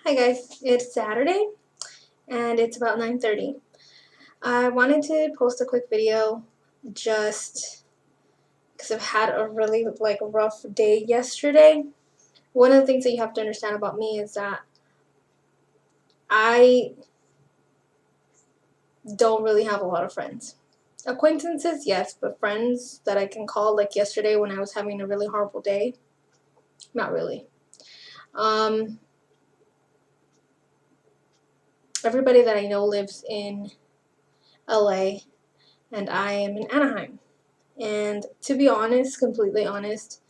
Hi guys, it's Saturday and it's about 9:30. I wanted to post a quick video just because I've had a really rough day yesterday. One of the things that you have to understand about me is that I don't really have a lot of friends. Acquaintances, yes, but friends that I can call like yesterday when I was having a really horrible day, not really. Everybody that I know lives in LA and I am in Anaheim. And to be honest, completely honest,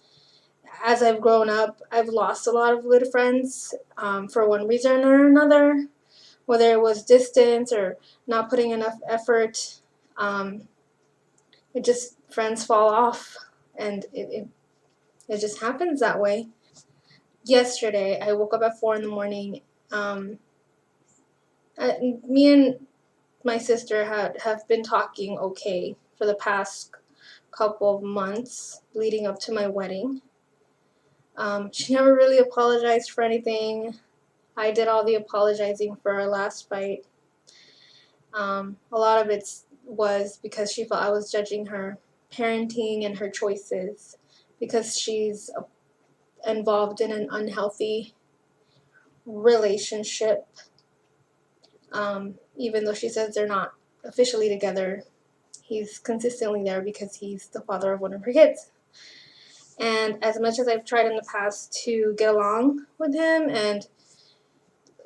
as I've grown up, I've lost a lot of good friends for one reason or another, whether it was distance or not putting enough effort. It just, friends fall off, and it just happens that way. Yesterday, I woke up at 4 in the morning. Me and my sister have been talking okay for the past couple of months leading up to my wedding. She never really apologized for anything. I did all the apologizing for our last fight. A lot of it was because she felt I was judging her parenting and her choices because she's involved in an unhealthy relationship. Even though she says they're not officially together, he's consistently there because he's the father of one of her kids. And as much as I've tried in the past to get along with him and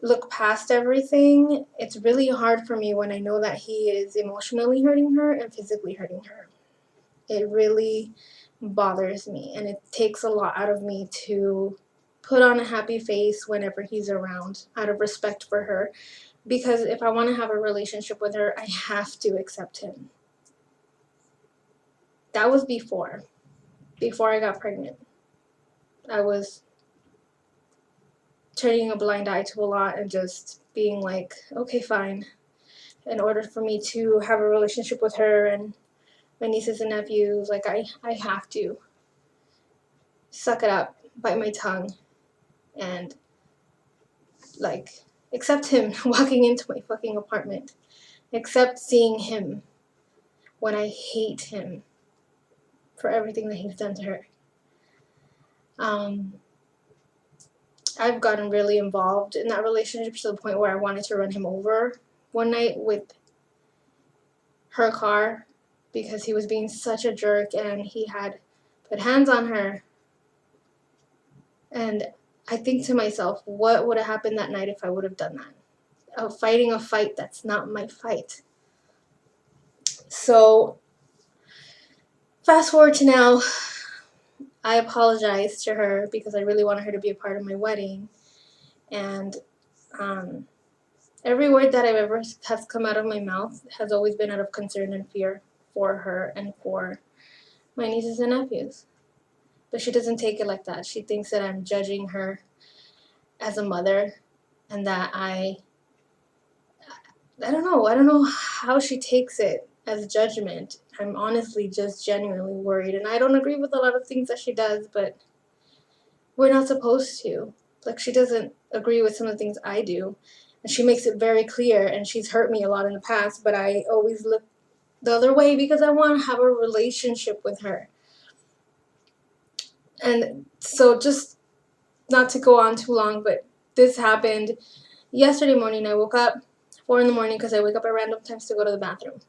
look past everything, it's really hard for me when I know that he is emotionally hurting her and physically hurting her. It really bothers me, and it takes a lot out of me to put on a happy face whenever he's around out of respect for her, because if I want to have a relationship with her, I have to accept him. That was before I got pregnant. I was turning a blind eye to a lot and just being like, okay, fine. In order for me to have a relationship with her and my nieces and nephews, like I have to suck it up, bite my tongue, and like accept him walking into my fucking apartment, accept seeing him when I hate him for everything that he's done to her. I've gotten really involved in that relationship to the point where I wanted to run him over one night with her car because he was being such a jerk and he had put hands on her. And I think to myself, what would have happened that night if I would have done that? Fighting a fight that's not my fight. So, fast forward to now, I apologized to her because I really wanted her to be a part of my wedding. And every word that I've ever has come out of my mouth has always been out of concern and fear for her and for my nieces and nephews. But she doesn't take it like that. She thinks that I'm judging her as a mother and that I don't know how she takes it as judgment. I'm honestly just genuinely worried, and I don't agree with a lot of things that she does, but we're not supposed to. Like, she doesn't agree with some of the things I do, and she makes it very clear, and she's hurt me a lot in the past, but I always look the other way because I want to have a relationship with her. And so, just not to go on too long, but this happened yesterday morning. I woke up 4 in the morning because I wake up at random times to go to the bathroom.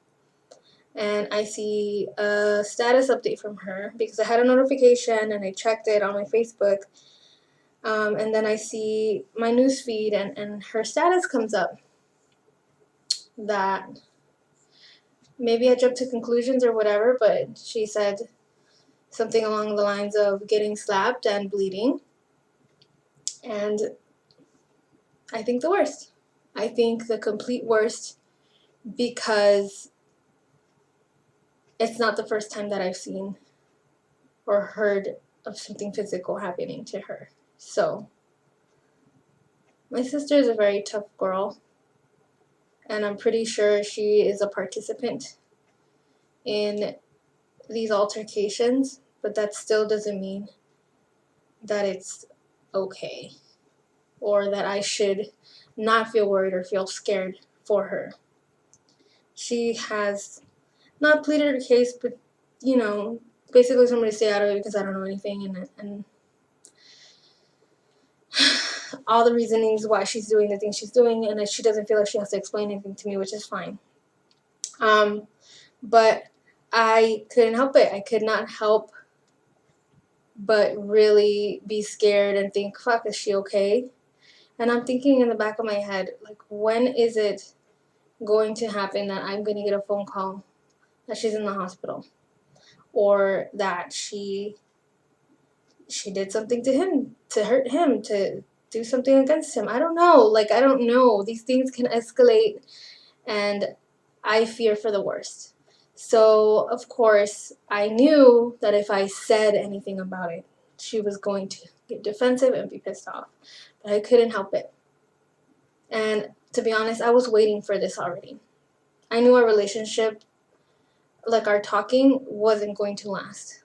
And I see a status update from her because I had a notification and I checked it on my Facebook. And then I see my news feed and her status comes up that maybe I jumped to conclusions or whatever, but she said something along the lines of getting slapped and bleeding. And I think the worst. I think the complete worst because it's not the first time that I've seen or heard of something physical happening to her. So, my sister is a very tough girl, and I'm pretty sure she is a participant in these altercations, but that still doesn't mean that it's okay. or that I should not feel worried or feel scared for her. She has not pleaded her case, but, you know, basically somebody stay out of it because I don't know anything, and all the reasonings why she's doing the things she's doing, and that she doesn't feel like she has to explain anything to me, which is fine. But I couldn't help it. I could not help but really be scared and think, fuck, is she okay? And I'm thinking in the back of my head, like, when is it going to happen that I'm going to get a phone call that she's in the hospital, or that she did something to him, to hurt him, to do something against him? I don't know. Like, I don't know. These things can escalate, and I fear for the worst. So, of course, I knew that if I said anything about it, she was going to get defensive and be pissed off. But I couldn't help it. And to be honest, I was waiting for this already. I knew our relationship, like our talking, wasn't going to last.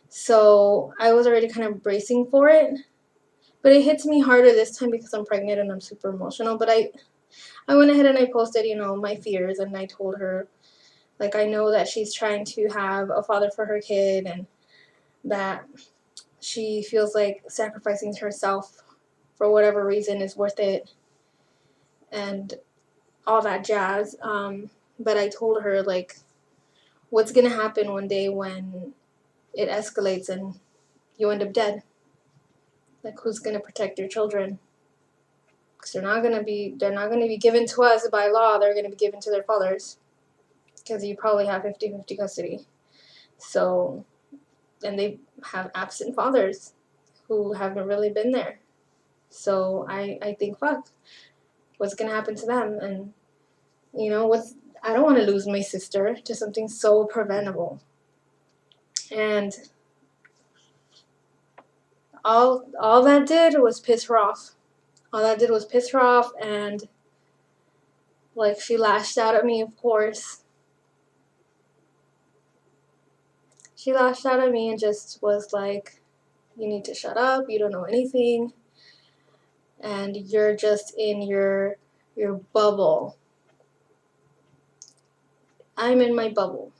So I was already kind of bracing for it. But it hits me harder this time because I'm pregnant and I'm super emotional. But I went ahead and I posted, my fears, and I told her, like, I know that she's trying to have a father for her kid, and that she feels like sacrificing herself for whatever reason is worth it, and all that jazz. But I told her, like, what's going to happen one day when it escalates and you end up dead? Like, who's going to protect your children? Because they're not going to be given to us by law. They're going to be given to their fathers, because you probably have 50-50 custody. So, and they have absent fathers who haven't really been there. So I think, fuck, what's going to happen to them? And, I don't want to lose my sister to something so preventable. And all that did was piss her off. All that did was piss her off, and, like, she lashed out at me, of course. She lashed out at me and just was like, you need to shut up, you don't know anything, and you're just in your bubble. I'm in my bubble.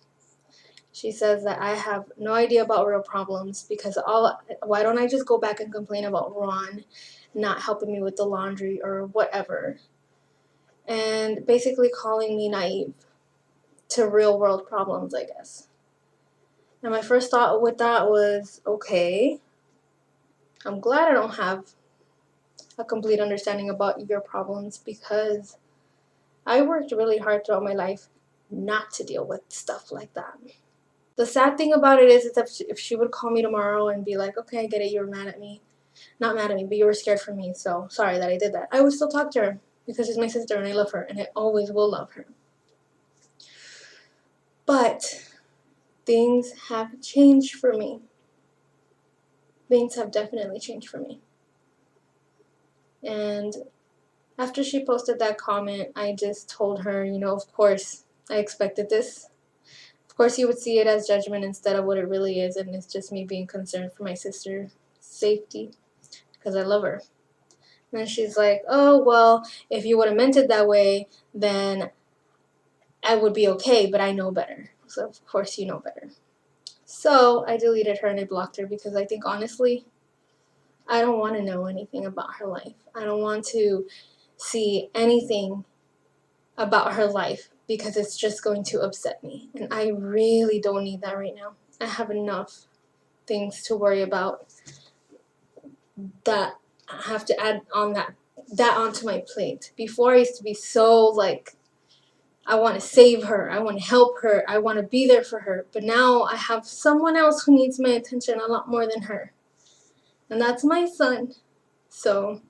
She says that I have no idea about real problems, because why don't I just go back and complain about Ron not helping me with the laundry or whatever, and basically calling me naive to real world problems, I guess. And my first thought with that was, okay, I'm glad I don't have a complete understanding about your problems, because I worked really hard throughout my life not to deal with stuff like that. The sad thing about it is if she would call me tomorrow and be like, okay, I get it, you were mad at me. Not mad at me, but you were scared for me, so sorry that I did that. I would still talk to her, because she's my sister and I love her, and I always will love her. But things have changed for me. Things have definitely changed for me. And after she posted that comment, I just told her, of course, I expected this. Of course, you would see it as judgment instead of what it really is, and it's just me being concerned for my sister's safety, because I love her. And then she's like, oh, well, if you would have meant it that way, then I would be okay, but I know better. So, of course, you know better. So I deleted her and I blocked her, because I think, honestly, I don't want to know anything about her life. I don't want to see anything about her life, because it's just going to upset me. And I really don't need that right now. I have enough things to worry about that I have to add on that onto my plate. Before, I used to be so, like, I want to save her, I want to help her, I want to be there for her. But now I have someone else who needs my attention a lot more than her. And that's my son. So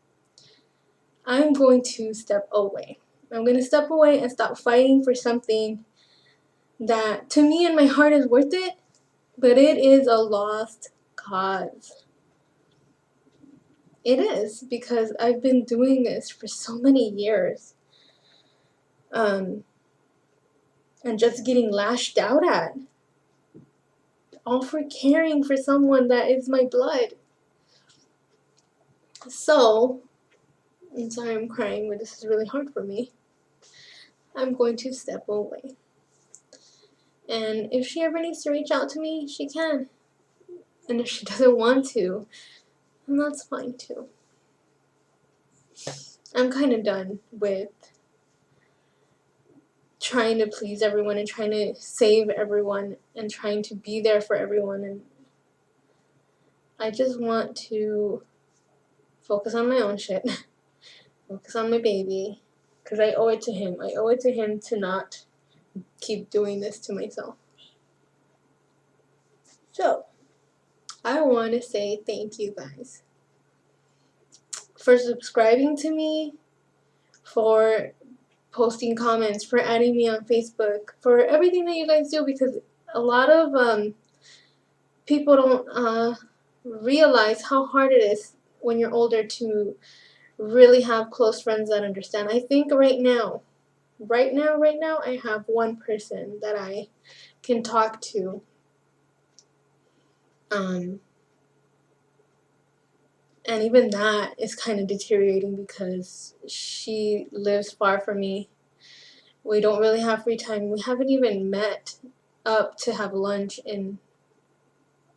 I'm going to step away. I'm going to step away and stop fighting for something that to me in my heart is worth it, but it is a lost cause. It is, because I've been doing this for so many years. And just getting lashed out at. All for caring for someone that is my blood. So I'm sorry I'm crying, but this is really hard for me. I'm going to step away. And if she ever needs to reach out to me, she can. And if she doesn't want to, then that's fine too. I'm kind of done with trying to please everyone and trying to save everyone and trying to be there for everyone. And I just want to focus on my own shit, focus on my baby, because I owe it to him. I owe it to him to not keep doing this to myself. So, I want to say thank you guys for subscribing to me, for posting comments, for adding me on Facebook, for everything that you guys do, because a lot of people don't realize how hard it is when you're older to really have close friends that understand. I think right now, I have one person that I can talk to. And even that is kind of deteriorating because she lives far from me. We don't really have free time. We haven't even met up to have lunch in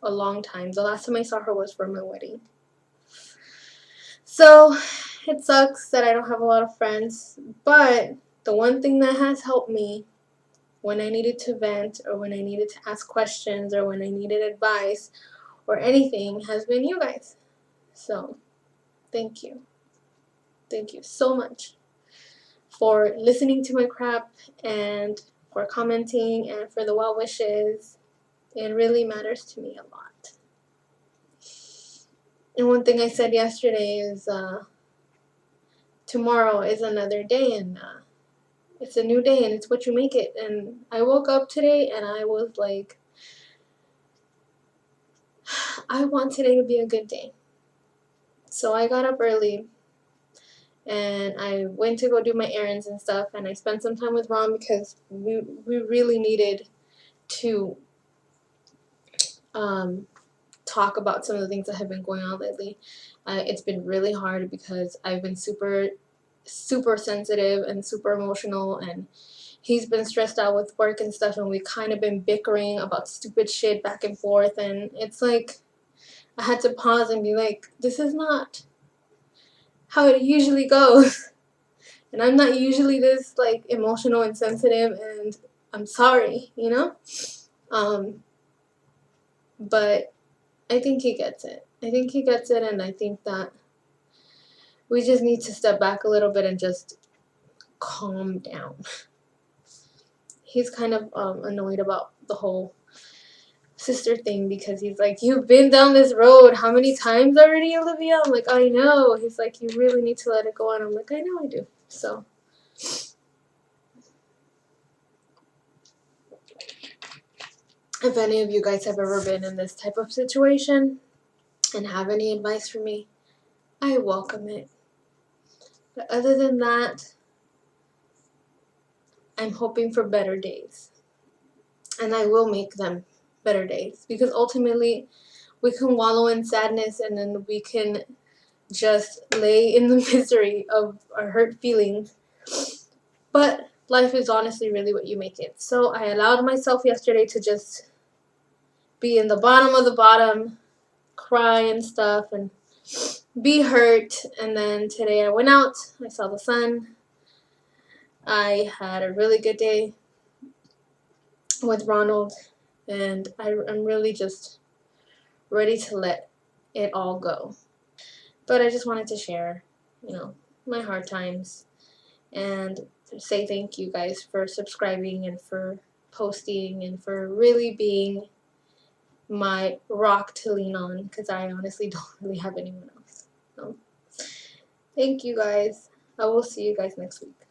a long time. The last time I saw her was for my wedding. So it sucks that I don't have a lot of friends, but the one thing that has helped me when I needed to vent or when I needed to ask questions or when I needed advice or anything has been you guys. So thank you. Thank you so much for listening to my crap and for commenting and for the well wishes. It really matters to me a lot. And one thing I said yesterday is tomorrow is another day, and it's a new day, and it's what you make it. And I woke up today and I was like, I want today to be a good day. So I got up early and I went to go do my errands and stuff, and I spent some time with Ron because we really needed to talk about some of the things that have been going on lately. It's been really hard because I've been super sensitive and super emotional, and he's been stressed out with work and stuff, and we kind of been bickering about stupid shit back and forth, and it's like I had to pause and be like, this is not how it usually goes. And I'm not usually this like emotional and sensitive, and I'm sorry, you know? But I think he gets it. I think he gets it, and I think that we just need to step back a little bit and just calm down. He's kind of annoyed about the whole sister thing because he's like, you've been down this road how many times already, Olivia? I'm like, I know. He's like, you really need to let it go. And I'm like, I know I do. So if any of you guys have ever been in this type of situation and have any advice for me, I welcome it. But other than that, I'm hoping for better days. And I will make them better days. Because ultimately, we can wallow in sadness and then we can just lay in the misery of our hurt feelings. But life is honestly really what you make it. So I allowed myself yesterday to just be in the bottom of the bottom, cry and stuff, and be hurt. And then today I went out, I saw the sun. I had a really good day with Ronald, and I'm really just ready to let it all go. But I just wanted to share, my hard times and say thank you guys for subscribing and for posting and for really being my rock to lean on, because I honestly don't really have anyone else. So, thank you guys. I will see you guys next week.